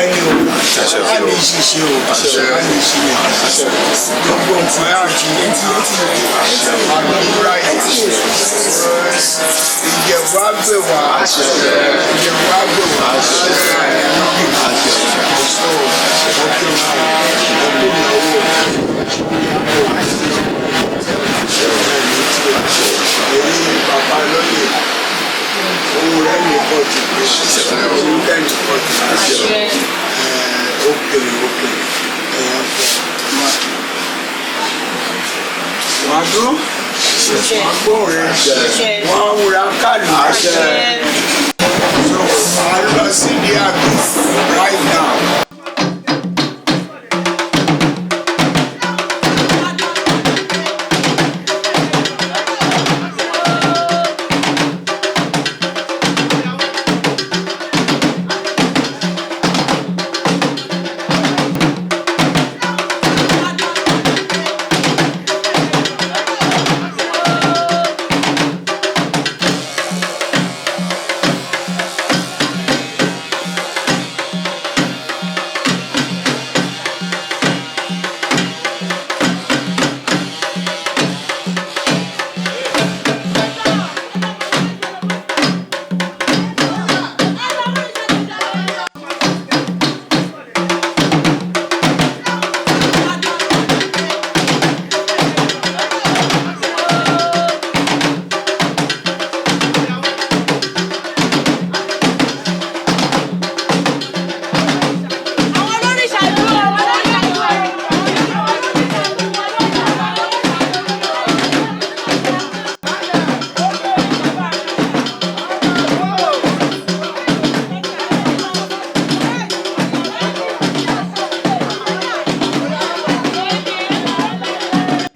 ẹni o a lè ṣiṣẹ́ o a lè ṣiṣẹ́ gbogbo nǹkan yà jí àdúrà Ìjẹ̀bú á gbè wá Ìjẹ̀bú á gbè wá bàbá lóye ohun rẹ̀ ní kọ́ọ̀tù ohun rẹ̀ ní kọ́ọ̀tù òkèlè wàá dún wàá gbóhùn rẹ̀ wọ́n á wúra kálù so màá lọ sí ilé àgbẹ̀ right now.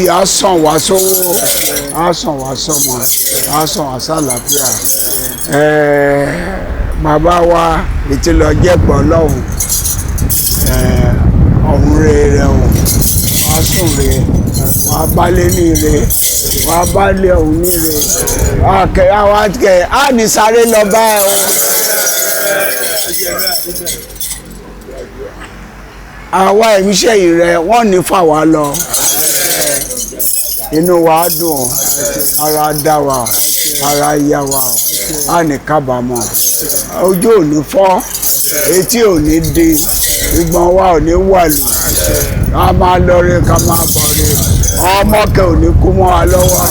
A sàn wá sówó, a sàn wá sọ́mọ, a sàn wá sálàáfíà. Bàbá wa ètò lọ jẹ́pọ̀ lọ́hùn, ọ̀hún rere o, wá sùn re, wá bálé ní re, wá bálé ọ̀hún ní re, wá kẹ́ á ní sáré lọ bá ẹ o. Àwa ìmíṣẹ́ yìí rẹ̀ wọ́n ní fà wá lọ. Inú wa dùn, ara dá wa, ara yá wa, a ní kábàámọ̀. Ojú ò ní fọ́, etí ò ní di, ìgbọ̀n wa ò ní wàlù. Ká máa lọre, ká máa bọ̀re. Ọmọkẹ́ ò ní kú mọ́ wa lọ́wọ́.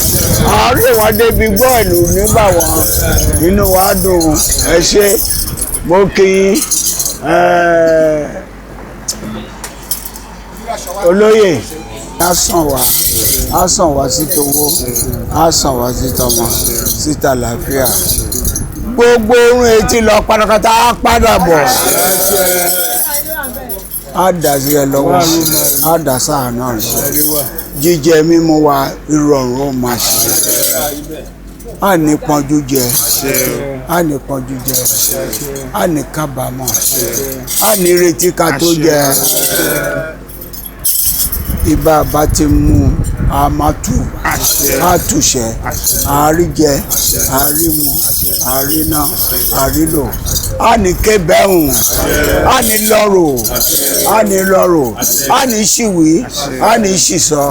Àárín wa débi gbọ́ ìlú nígbà wọn. Inú wa dùn, ẹ ṣé, mo kí yín. Olóyè. A sàn wá sí towó, a sàn wá sí tọmọ, síta làáfíà. Gbogbo orun etí lọ pátápátá á padà bọ̀. Á dà sí ẹ lọ́wọ́, á dà sáà náà lọ. Jíjẹ mímu wa ìrọ̀rùn ó máa ṣe. Á ní pọ́njú jẹ, á ní pọ́njú jẹ, á ní kábàámọ̀, á ní retí ká tó jẹ. Ibà bá ti mú a máa tù, a túṣẹ, àríjẹ, àrímu, àríná, àrílò. A ní kébẹ̀hùn, a ní lọ́rọ̀, a ní lọ́rọ̀, a ní ṣìwí, a ní ṣìsọ,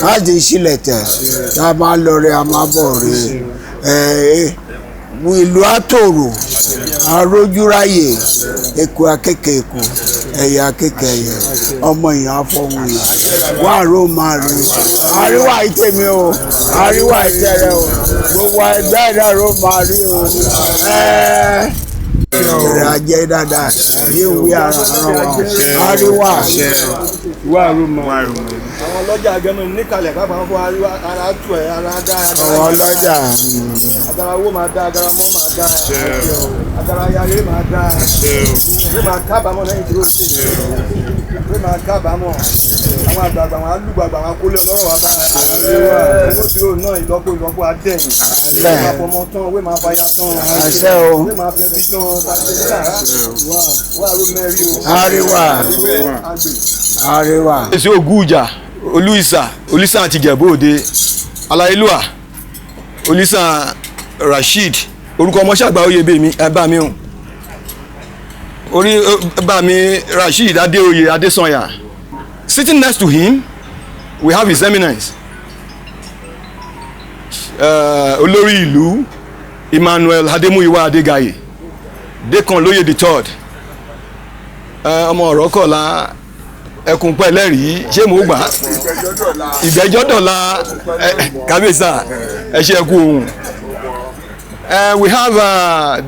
a ní ṣìlẹ̀tẹ̀. Tá a máa lọrẹ, a máa bọ̀ rè. Ìlú àtòrò, àrójúráyè, eku akékè eku, ẹ̀yà akékè ẹ̀yẹ, ọmọ èèyàn afọ́hùn èèyàn, wà ró máa rí. Àríwá ìtẹ̀mí o, àríwá ìtẹ̀rẹ̀ o, gbogbo ẹgbẹ́ ẹ̀dá ró máa rí o. Ìrẹ̀ ajẹ́ dáadáa, ìwé ara wọn, àríwá. Wà ró máa rí. Àwọn ọlọ́jà agẹmọ níkàlẹ̀ kápá ń fún ara tù ẹ̀ ara dá. Àwọn ọlọ́jà. Agara owó máa dá, agara mọ́ máa dá, agara ayáyé máa dá. Ìwé máa kábàámọ̀ lẹ́yìn tí ó ṣe. Ìwé máa kábàámọ̀. Àwọn àgbààgbà wọn á lùgbàgbà wọn kólé ọlọ́run wa bá. Owó tí ó ná ìlọ́pọ̀ adẹ́yìn. Ìwé máa fọmọ tán, ìwé máa fàyà tán. Ìwé máa fẹ́ bí tán. Wà ló mẹ́rin o. Àríwá. Àríwá. Èsì Ògújà, Olisa àti Ijebu-Ode, Aláìlúà, Olisa Rasheed, orúkọ ọmọ ṣàgbà oyè bèmí ẹ̀bá mi hùn. Bami Rasheed Adeoye Adesanya. Sitting next to him, we have His Eminence, Olórí ìlú Emanuel Ademuyiwa Adegaye, Dekan Lóyè the third. Ọmọ ọ̀rọ̀ kọ̀la ẹkùn pẹ̀lẹ́rìí ṣé mo gbà ìgbẹ́jọ́ dọ̀la kábíyèsà ẹ ṣe ẹkú ohun. We have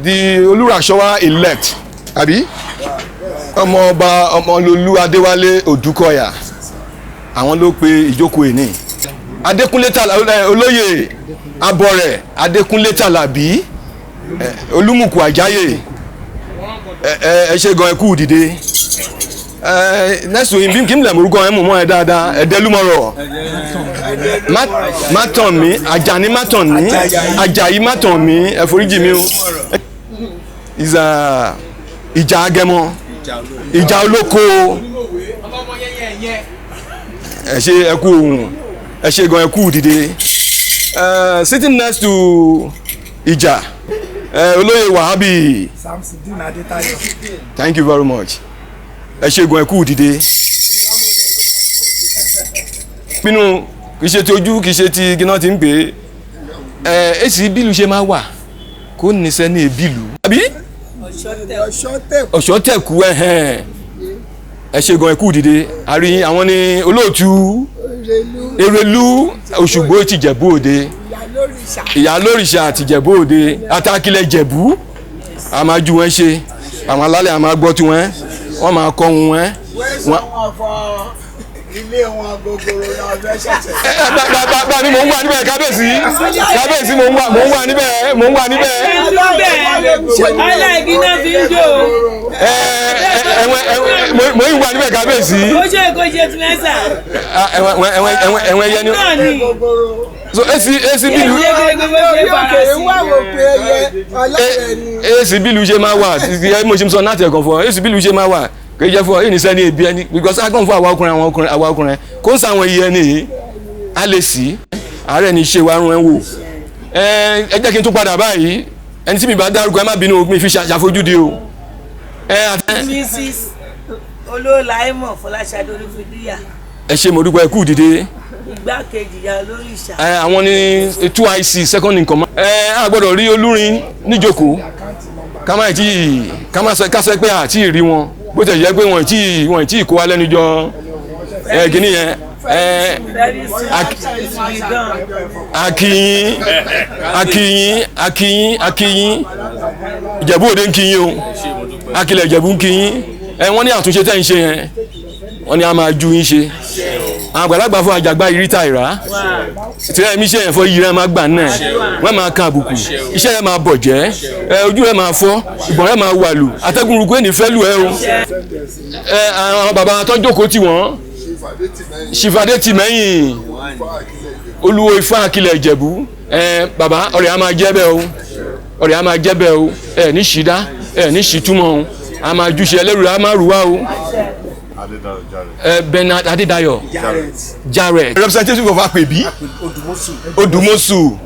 the Olurasonwa elect àbí ọmọ ọba Omololu Adewale Odukoya, àwọn ló pe ìjókòó ẹni. Adékúnlé olóyè Abọ̀rẹ̀ Adékúnlé Tàlàbí Olúmùkù Àjáyè ẹ ṣe gan ẹkú dìde. Next to him bí kí n lè mú orúkọ ẹ mú mọ́ ẹ dáadáa ẹ̀dẹ́lúmọ̀rọ̀ mátàn mi Àjàní mátàn mi Àjàyí mátàn mi ẹ foríjì mi o. Ìjà Agẹmọ ìjà olóko ẹ ṣe ẹkú ohun ẹ ṣe gan ẹkú dìde. Sitting next to Ìjà olóyè Wàhábì. Thank you very much. Ẹ ṣe gan ẹkú dìde. Pinnu kì í ṣe ti ojú kì í ṣe ti gíná ti ń pè é. Èsì bílù ṣe máa wà kó níṣẹ́ ní ìbílù. Àbí? Ọ̀ṣọ́tẹ̀kù ẹ ṣe gan ẹkú dìde. Àrí àwọn ni olóòtú Erelu Òṣùgbó ti Ìjẹ̀bú-Ode, Ìyálórìṣà ti Ìjẹ̀bú-Ode, Akile Ijebu. A máa ju wọn ṣe, àwọn alálẹ̀ a máa gbọ́ tí wọ́n máa kọ́ wọn. Ilé wọn gogoro náà fẹ́ ṣẹ̀ṣẹ̀. Bá mi mò ń wà níbẹ̀ kábíyèsí mò ń wà níbẹ̀. Aláìgí náà fi ń jò. Mo ń wà níbẹ̀ kábíyèsí. Ó ṣe kó ṣe tún ẹ́sà. Ẹ̀wọ̀n ẹyẹ ni. So esi bílù. Esi bílù ṣe máa wà mo ṣe sọ láti ẹ̀kọ́ fún ọ esi bílù ṣe máa wà kì í jẹ́ fún ọ yìí ní sẹ́ni ebi ẹni because agbọ̀n fún àwa ọkùnrin kó ń sàwọn iye ẹni yìí a lè sí ààrẹ ní ṣe wa rún ẹ wò. Ẹ jẹ́ kí n tún padà báyìí ẹni tí mi bá dárúkọ ẹ má bínú mi fi ṣàfojúdi o. Mrs. Olóòláìmọ̀ Fọláṣadé Olúfidíyà. Ẹ ṣe mo dúpẹ́ kú dìde. Igbákejì Ìyálórìṣà. Àwọn ni 2IC second in command. A gbọ́dọ̀ rí olúrin níjókòó ká sọ pé àti ìrí wọn bó tẹ̀ jẹ́ pé wọ́n tí kó wa lẹ́nu jọ gíní yẹn. Akíyín Ìjẹ̀bú-Ode ń kíyín o, Akile Ijebu ń kíyín. Wọ́n ní àtúnṣe tẹ́ ń ṣe yẹn wọ́n ní a máa ju yín ṣe. Àwọn àgbàlagbà fún àjàgbá ìrítà ìrá tí ẹ̀mí iṣẹ́ yẹn fọ́ yìí rẹ̀ máa gbà náà wọ́n máa kan àbùkù iṣẹ́ rẹ̀ máa bọ̀jẹ́ ojú rẹ̀ máa fọ́ ìgbọ̀n rẹ̀ máa wàlù atẹ́gùn rúkú ẹni fẹ́ lù ẹ́ o. Àwọn bàbá tó jókòó tì wọ́n ṣìfàdé tì mẹ́yìn olúwo Ifá Akile Ijebu. Bàbá ọ̀rẹ́ a máa jẹ́ bẹ́ẹ̀ o ẹ̀ ní ṣìdá ẹ̀ ní ṣìtúmọ̀ o a máa júṣe ẹlẹ́rù a máa rùwá o. Bernard Adedayo Jared representative of Akpebi Odumosu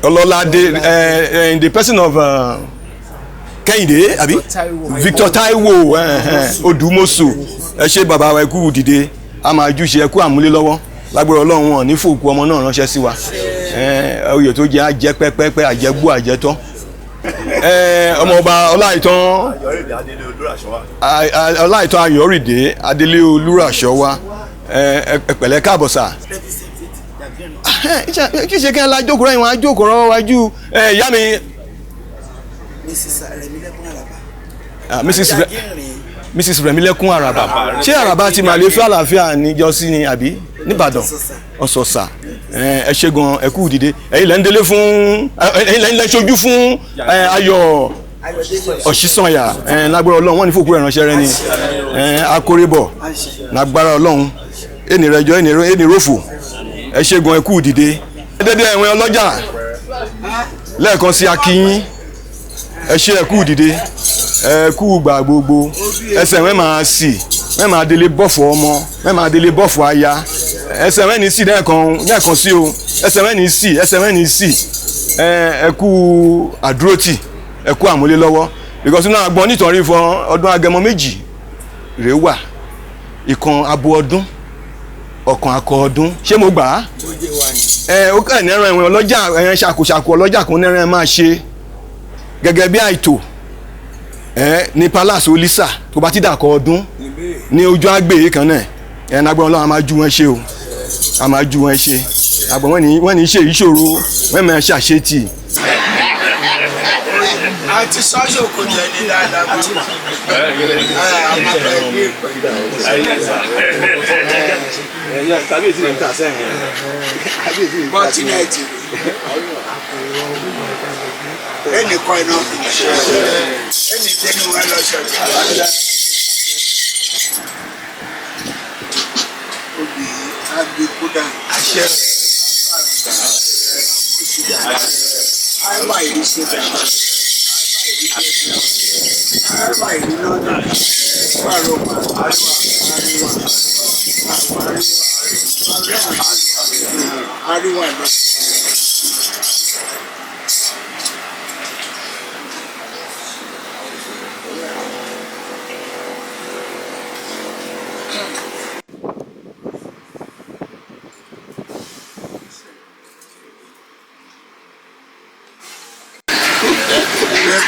Ololade in the person of Kehinde abi Victor Taiwo Odumosu. Ẹ ṣe bàbá wa ẹkú dìde a máa júṣe ẹkú àmúlé lọ́wọ́ lágbára Ọlọ́run wọn ní fòkú ọmọ náà ránṣẹ́ sí wa. Oyè tó jẹ́ àjẹ́ pẹ́pẹ́pẹ́ àjẹgbó àjẹtọ́. Ọmọ ọba Ọláìtàn Ayọ̀rìdé Adélé Olúrasọ́wá ẹ̀pẹ̀lẹ́ káàbọ̀ sà. Kí ṣe kí ẹ la jókòó rẹ̀ wọ́n á jókòó rọ́ wájú ìyá mi. Mrs. Remilekun Araba ṣé Araba ti màlẹ́ fẹ́ àlàáfíà níjọ́sí ni àbí nìbàdàn Ọ̀sọ̀sà. Ẹ ṣe gan ẹ kú dìde ẹ̀yin lẹ́ ń délé fún ẹ̀yin lẹ́ ń ṣojú fún Ayọ̀ Ọ̀ṣísànyà lágbára Ọlọ́run wọ́n ní fòkú ẹ̀ránṣẹ́ rẹ ni akórébọ̀ lágbára Ọlọ́run ẹni rẹjọ ẹni rófò. Ẹ ṣe gan ẹ kú dìde dédé ẹ̀wọ̀n ọlọ́jà lẹ́ẹ̀kan sí akíyín. Ẹ ṣe ẹ kú dìde ẹ kú gbà gbogbo ẹsẹ̀ wẹ́n máa sì wẹ́n máa délé bọ́fọ̀ ọmọ wẹ́n máa délé bọ́fọ̀ aya ẹsẹ̀ wẹ́n ní sí lẹ́ẹ̀kan sí o ẹsẹ̀ wẹ́n ní sí ẹ kú àdúrótì ẹ kú àmúlé lọ́wọ́ because náà gbọ́n nítorí fún ọdún agẹmọ méjì rèé wà ìkan abo ọdún ọ̀kan akọ ọdún ṣé mo gbà á ó kàn ní ẹran ẹ̀wọ̀n ọlọ́jà ẹ̀yẹn ṣàkóṣàkó ọlọ́jà kan ní ẹran ẹ̀ máa ṣe gẹ́gẹ́ bí àìtò ní palace Olisa tó bá ti dàkọ ọdún ní ojú àgbè kan náà ẹ̀yẹn agbọ́n ọlọ́run a máa ju wọn ṣe o a máa ju wọn ṣe àgbọ̀n wọ́n ní ṣe ìṣòro wọ́n máa ṣàṣetì. àti sọ́ṣọ̀ kò jẹ́ ní dáadáa bá kábíyèsí rẹ̀ ń tà sẹ́yìn bọ́tínẹ̀tì ẹnìkan iná ẹnì tẹ́nu wọn lọ ṣọ̀tì obì agbẹ́kúdà àṣẹ àìbá ìlú ṣẹlẹ̀ àìbá ìlú lọ́dọ̀ pàrọ̀pà àríwá lọ.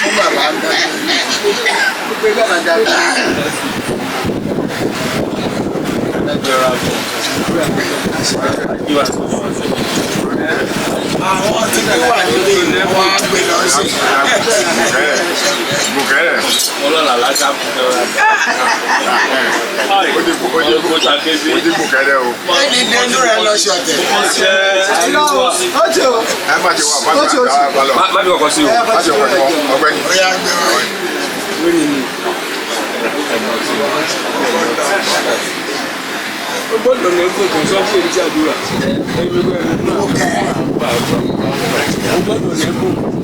Fún bàbá ń dáná. Gbogbo ẹgbẹ́ máa dáná. Àwọn tí wọ́n wà nílé wọn á gbé lọ sí. Bùkẹ́rẹ̀. ọlọ́lá lájà Ojú bùkẹ́rẹ̀ o. Ẹni dẹnu rẹ lọ sí ọ̀tẹ̀. Ó ti o. Ẹ má ti wà má lọ. má bí ọkọ̀ sí o. Má ti ọkọ̀ sí ọgbẹ́ni. Ó yá gbé wọn. ó gbọ́dọ̀ ní ẹgbẹ́ kan sọ fún èyí àdúrà Ó kẹ́ ẹ̀. ó gbọ́dọ̀ ní ẹgbẹ́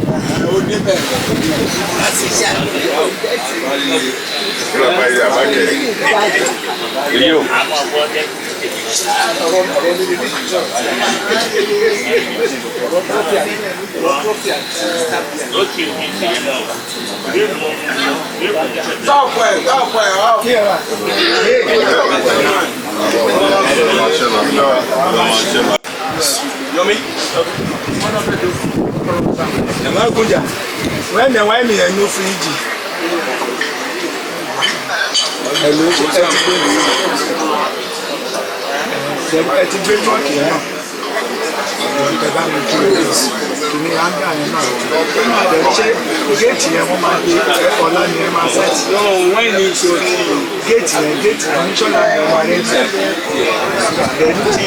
Ó débẹ̀ láti ṣàlùyẹ̀. Ìlànà ìyá bá kẹ́. èyí o. Tọ́pọ̀ ẹ̀ Yomi. ẹ̀ máa gúnjà. Wẹ́n ní wáìnì ẹ̀ ní fíríjì. Ẹ̀lú ẹ ti gbé mọ́ọ̀kì náà. Ìjọba mi kí ló dé kìíní áńgà yẹn náà. Ṣé géètì yẹn wọ́n máa gbé ọ̀la ni ẹ máa sẹ́ẹ̀tì? wáìnì ìṣòro. Géètì yẹn ní ṣọ́nà ẹ̀ wà rẹ̀ bẹ́ẹ̀. Ẹni tí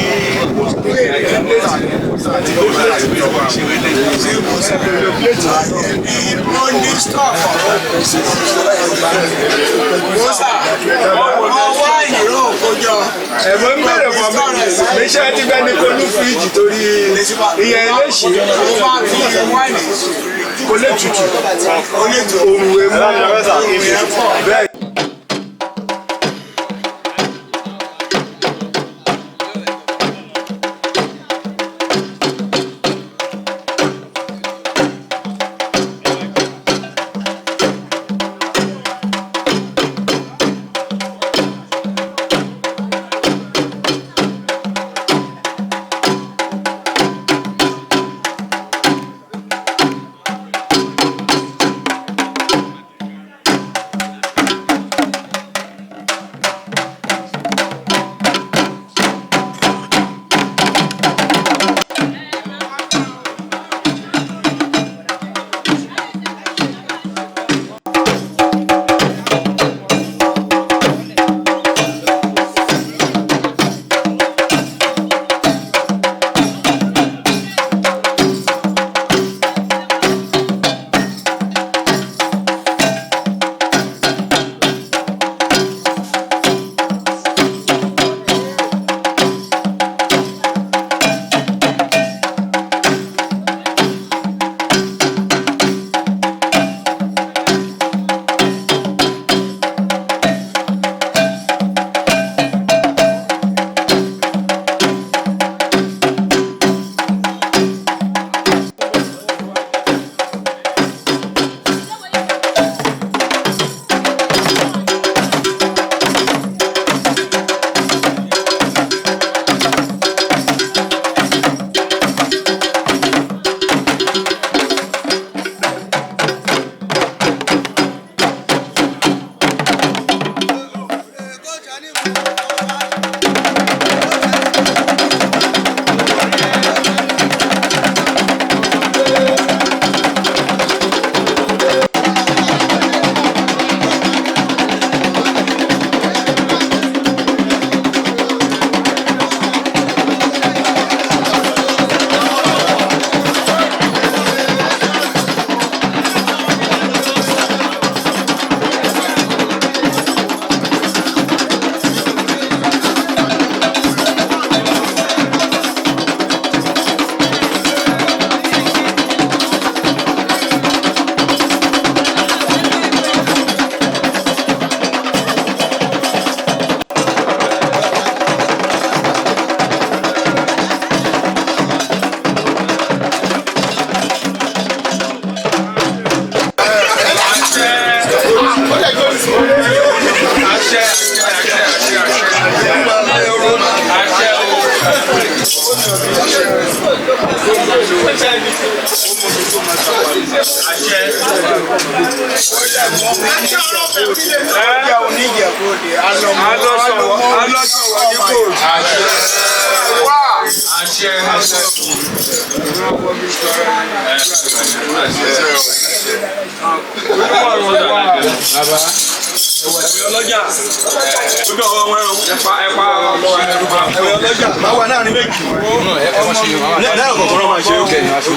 ẹ̀fọ́ ń bẹ̀rẹ̀ fún mi níṣẹ́ tí bẹ́ẹ̀ ni kò ní fíríjì torí iye eléṣì kò lè tutù òun èmú bẹ́ẹ̀.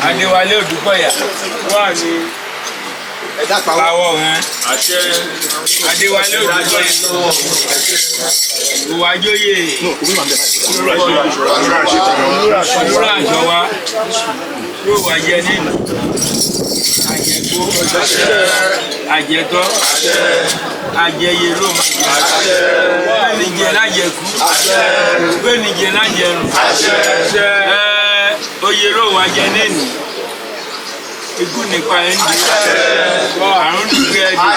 Adewale Odukoya wà ní àwọ̀ rẹ̀. Adewale Odukoya Uwajoye Olurasonwa yóò wá jẹ nínú àjẹgbó àjẹtọ́ àjẹyè ló máa jẹ bẹ́ẹ̀ni jẹ lájẹkú bẹ́ẹ̀ni jẹ lájẹrùn oyè ló wá jẹ nínú ikú nípa ẹni àrùn dùgbẹ́ ẹ̀dùn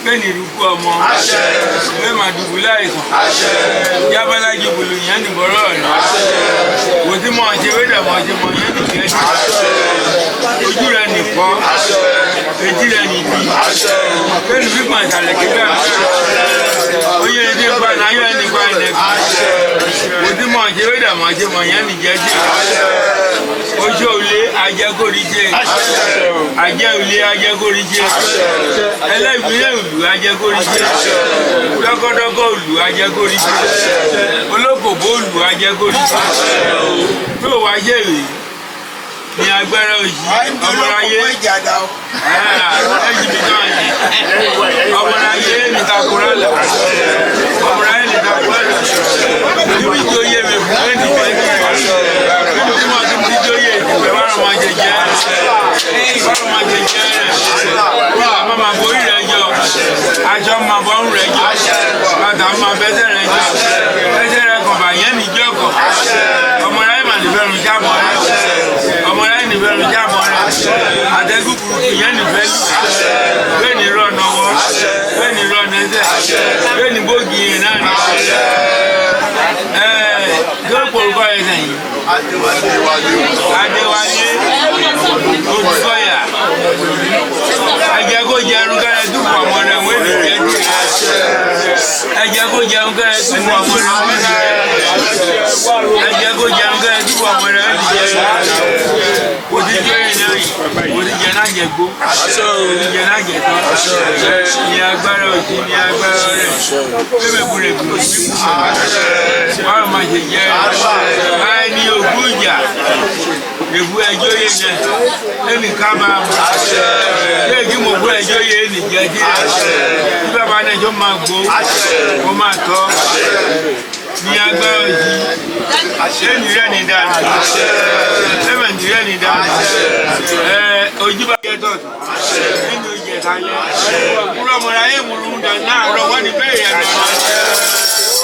bẹ́ẹ̀ni ìrúkú ọmọ bẹ́ẹ̀ máa dùbú láìsàn jábálá jùbùlù yẹn nìbọ̀rọ̀ ọ̀nà kò tí mọ̀ ṣe wédà mọ̀ ṣe mọ̀ yẹn nìkẹ́ ojú rẹ̀ nìkọ́ etí rẹ̀ nìdí bẹ́ẹ̀ni fífọ̀ ìsàlẹ̀ kíkà oyè èdè pa náyọ̀ nípa ẹ̀nẹ́kù kò tí mọ̀ ṣe wédà mọ̀ ṣe mọ̀ yẹn nìkẹ́ ojú òlé ajẹ́kóríjẹ́ ajẹ́ òlé ajẹ́kóríjẹ́ ẹlẹ́gbẹ̀ẹ́ òlù ajẹ́kóríjẹ́ dọ́kọ́dọ́kọ́ òlù ajẹ́kóríjẹ́ olókòbó òlù ajẹ́kóríjẹ́ tó wá jẹ́rìí ní agbára òjì ọmọláyé ẹ̀jì mi náà yẹn ọmọláyé nìtakùrọ̀ lọ ọmọláyé nìtakùrọ̀ lọ níbi tí ó yé mi fún ẹnì kẹ́kẹ́ níbi tí mo ti ti jóyè ìdìbò wàrà máa jẹjẹ wàrà máa borí rẹ jọ aṣọ máa bọ́rùn rẹ jọ bàtà máa bẹ́sẹ̀ rẹ jọ ẹsẹ̀ rẹ kàn bàyẹn níjọ́ kan ọmọláyé mà nífẹ̀ẹ́ rún jábọ̀ rẹ ọmọláyé nífẹ̀ẹ́ rún jábọ̀ rẹ àtẹ́gùn burúkú yẹn nífẹ̀ẹ́ lù bẹ́ẹ̀ ni rọ̀ nọwọ́ bẹ́ẹ̀ ni rọ̀ nẹsẹ̀ bẹ́ẹ̀ ni bógi yẹn náà ní yóò porúkọ ẹsẹ̀ yìí Adewale Odukoya ẹ̀jẹ̀ kó jẹun kẹrẹ dúpọ̀ ọmọ rẹ̀ wọ́n èlò jẹ́ jù ẹ̀jẹ̀ kó jẹun kẹrẹ dúpọ̀ ọmọ rẹ̀ wọ́n èlò jẹ́ ẹ̀jẹ̀ kó jẹun kẹrẹ dúpọ̀ ọmọ rẹ̀ wọ́n èlò jẹ́ òdìjẹ́ iná yìí òdìjẹ́ náà jẹ gbó òdìjẹ́ náà jẹ tán ní agbára òjì ní agbára rẹ̀ bẹ́ẹ̀ búrẹ́bù wọ́n máa ṣe jẹ́ báyìí ní ogún ìjà èbú ẹjọ́ yé nẹ ẹnì kábà yé kí mo bú ẹjọ́ yé ẹnì jẹjẹ bí bàbá ẹjọ́ máa gbó kó máa tọ́ ní agbára òjì ẹnì rẹ̀ ní dáadáa ẹnì rẹ̀ ní dáadáa ojú bá yẹ tọ̀tù nínú ìjẹta yẹ kúrò mọ́ra yé múlùú náà rọ wọ́n ní bẹ́ẹ̀ yẹn lọ́wọ́.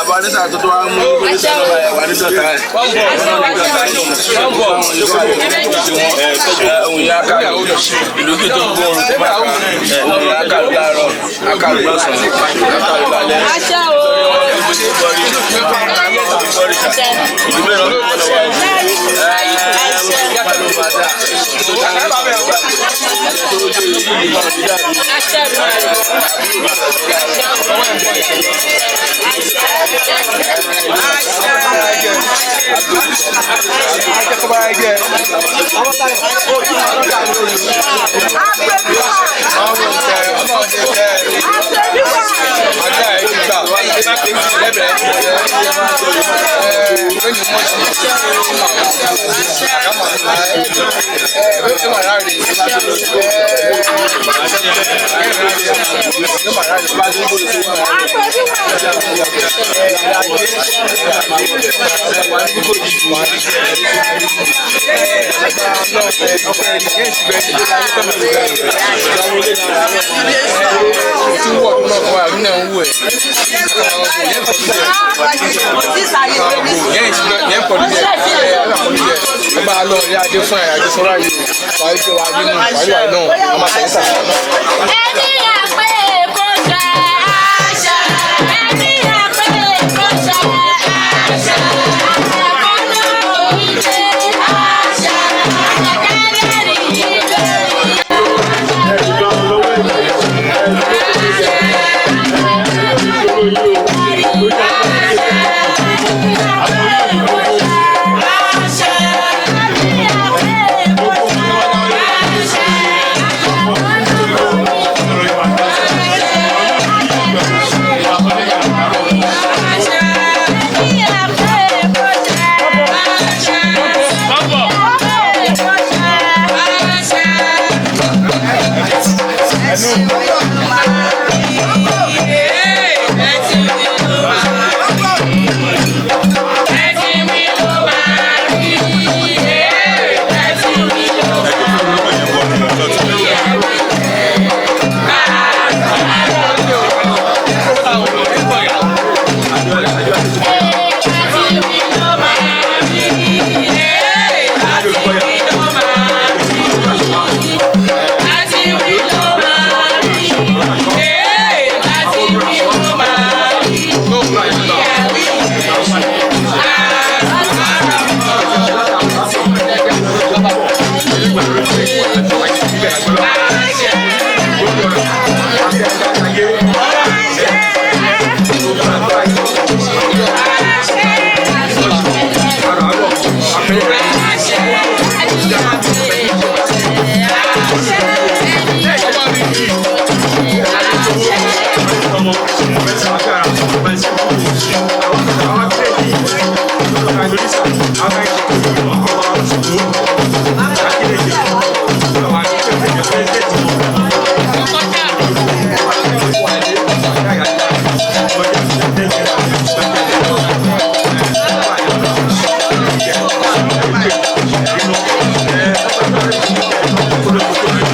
Abanisa tuntun wa mú polisi ọba ẹ wà ní dọta ẹ ohun yà ká ìlú kí tó gbóòrùn tó bá ká ohun yà ká lù láàárọ̀ akáàlù lọ́sàn akáàlù lálẹ́ ìbùdó bọrí ìlú mẹ́rin ló ń wá pẹ̀lú bàtà tó dáná tó ojú ìlú ìbọn dídá mi. Thank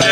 you.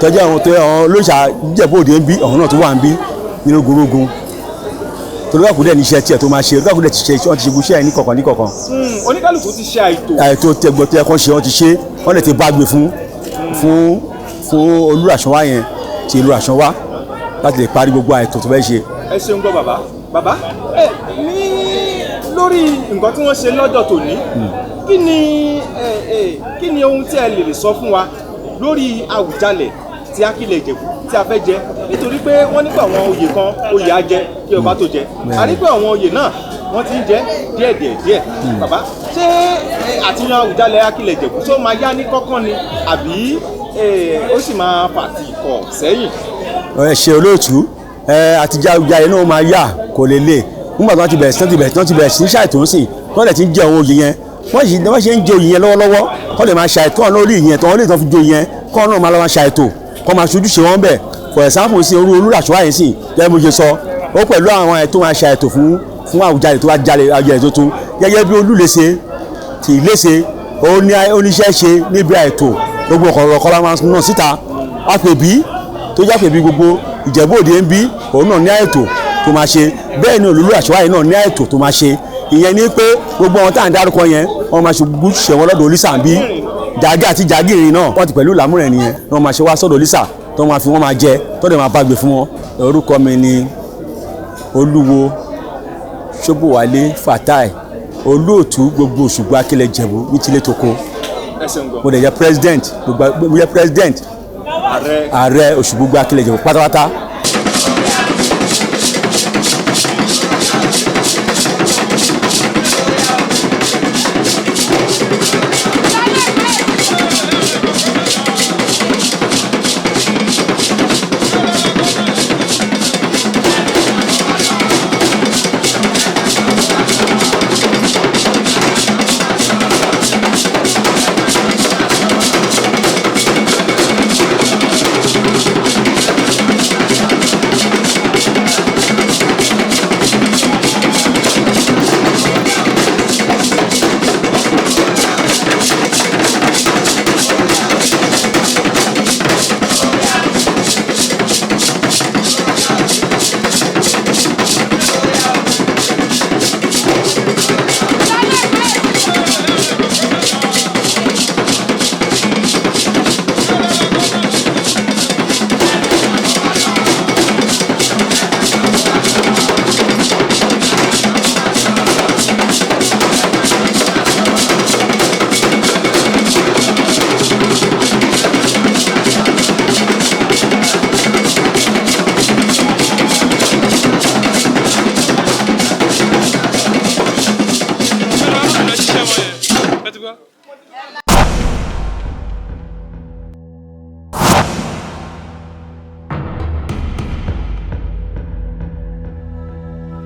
tọ́jú àwọn tó àwọn olóòṣà Ìjẹ̀bú-Òde ń bí ọ̀hún náà tó wà ń bí nínú ogorogun torí wà kú dẹ̀ ní iṣẹ́ tiẹ̀ tó máa ṣe wà kú dẹ̀ ti ṣe wọ́n ti ṣe iṣẹ́ ẹ̀ ní kọ̀ọ̀kan. oníkálukú ti ṣe àìtò. àìtò tẹgbọ́ tó yẹ kán ṣe wọ́n ti ṣe wọ́n dẹ̀ ti bá gbé fún Olurasonwa yẹn ti Olurasonwa láti lè parí gbogbo àìtò tó fẹ́ ṣe. ẹ ṣeun gbọ́ bàbá ní lórí nǹkan tí wọ́n ṣe lọ́jọ́ tòní kí ni ohun tí ẹ lè sọ fún wa lórí Awujale ti Akile Ijebu tí a fẹ́ jẹ nítorí pé wọ́n nípa àwọn oyè kan oyè á jẹ kí ọba tó jẹ a rí pé àwọn oyè náà wọ́n ti ń jẹ díẹ̀ bàbá ṣé àtìyàn Awujale Akile Ijebu tó máa yá ní kọ́kọ́ ni àbí ó sì máa fàtì kọ̀ sẹ́yìn. ẹ ṣe olóòtú àtijọ́ Awujale náà máa yà kò lè nígbà tí wọ́n ti bẹ̀rẹ̀ sí ní ṣàìtò ń sìn wọ́n lè ti ń jẹ àwọn oyè yẹn wọ́n ṣe ń jẹ oyè yẹn lọ́wọ́lọ́wọ́ kọ́ lè máa ṣàìtò ọ̀nà orí ìyẹn tó wọ́n lè tán fi jẹ oyè yẹn kọ́ náà máa lọ́ máa ṣàìtò kọ́ máa ṣojúṣe wọn bẹ̀ for example sí Olurasonwa yìí sì gẹ́gẹ́ bó ṣe sọ ó pẹ̀lú àwọn ẹ̀ tó máa ṣàìtò fún Awujale tó bá jalè Awujale tó tún gẹ́gẹ́ bí Olú léṣe tí léṣe oníṣẹ́ ṣe níbi àìtò gbogbo ọ̀kọ̀ọ̀kọ̀ la máa ná síta àpèbí tó jẹ́ àpèbí gbogbo Ìjẹ̀bú-Òde ń bí òun náà ní àìtò tó máa ṣe bẹ́ẹ̀ ni Olurasonwa yìí náà ní àìtò tó máa ṣe ìyẹn ni pé gbogbo àwọn tá à ń dárúkọ yẹn wọ́n máa ṣubú ṣẹ̀wọ̀n lọ́dọ̀ Olisa bí Jagi àti Jagiri náà wọ́n ti pẹ̀lú Ilamuren nìyẹn wọ́n máa ṣe wá sọ́dọ̀ Olisa tó máa fi wọ́n máa jẹ tó dẹ̀ máa bá gbé fún wọn. Orúkọ mi ni Olúwo Ṣóbùwálé Fatai olóòtú gbogbo Òṣùgbó Akile Ijebu ní tilé toko mo dẹ̀ jẹ́ president ààrẹ Òṣùgbó Akile Ijebu pátápátá. Let's go.